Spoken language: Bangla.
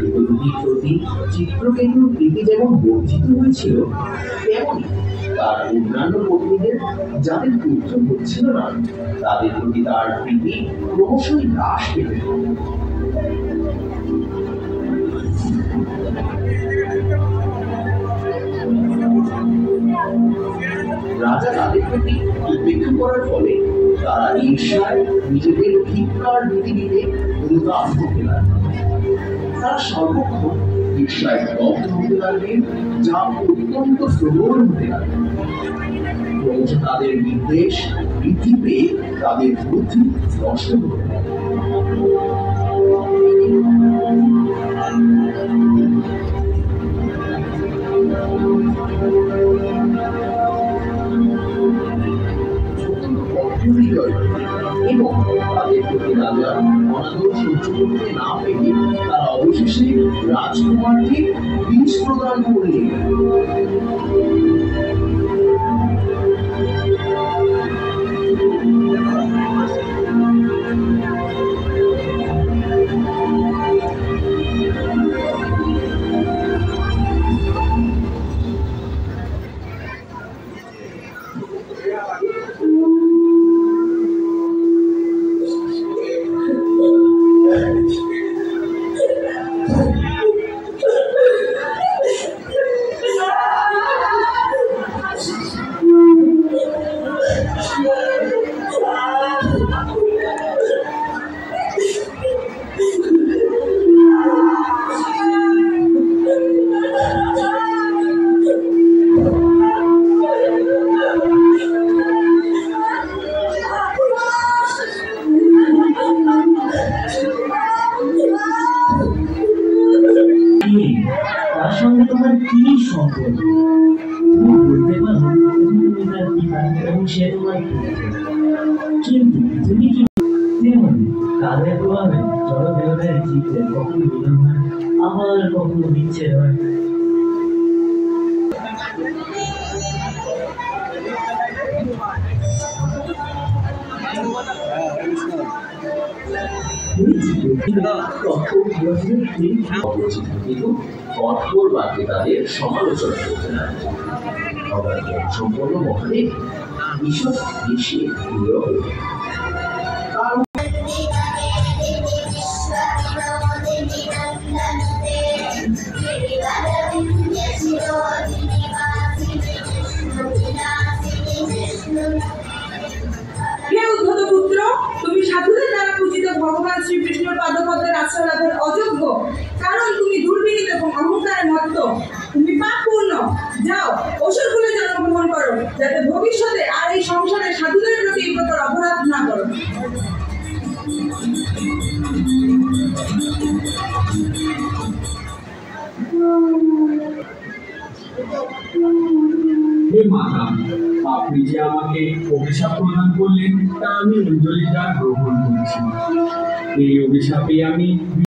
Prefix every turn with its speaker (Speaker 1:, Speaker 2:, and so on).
Speaker 1: দেবদেবীর প্রতি চিত্রকেতুর প্রীতি যেমন বর্ধিত হয়েছিল, তেমনি তার অন্যান্য পত্নীদের যাদের পুত্র হচ্ছিল না, তাদের প্রতি তার প্রীতি ক্রমশই হ্রাস পেতে থাকে। রাজা তাদের প্রতি উপেক্ষা করার ফলে তারা ঈর্ষায় নিজেদের ধিক্কার নীতিতে অনুতাপ করতে লাগলো। তারা সর্বক্ষণ ঈর্ষায় দগ্ধ হতে লাগলেন, যা অত্যন্ত প্রবল হতে লাগলো। ক্রমশ তাদের নির্দেশ বৃদ্ধি পেয়ে তাদের বুদ্ধি নষ্ট হতে লাগলো। এবং তাদের প্রতি রাজা অনাদর সহ্য করতে না পেরে তারা অবশেষে রাজকুমারকে বিষ প্রদান করলেন।
Speaker 2: তার সঙ্গে তোমার কি সম্পর্ক? তুমি বলতে পারো তুমি তার পিতা এবং সে তোমার কিন্তু তুমি কি তেমন কালের প্রভাবে জড়দেবতার জীবদের কখনো মিলন হয়, আবার কখনো বিচ্ছেদ হয়।
Speaker 1: কঠোর বাক্যে তাদের সমালোচনা করতে লাগে। সম্পূর্ণ মহাদেব ঈষৎ বেশি
Speaker 3: তুমি সাধুদের দ্বারা পূজিত ভগবান শ্রীকৃষ্ণের পাদপদ্মের আশ্রয় লাভের অযোগ্য, কারণ তুমি দুর্বিনীত এবং অহংকারে মত্ত। তুমি পাপপূর্ণ। যাও, অসুরকুলে জন্মগ্রহণ করো, যাতে ভবিষ্যতে আর এই সংসারে সাধুদের প্রতি এই প্রকার অপরাধ না করো।
Speaker 4: হে মাতা, আপনি যে আমাকে অভিশাপ প্রদান করলেন তা আমি অঞ্জলিটা গ্রহণ করছি। এই অভিশাপে আমি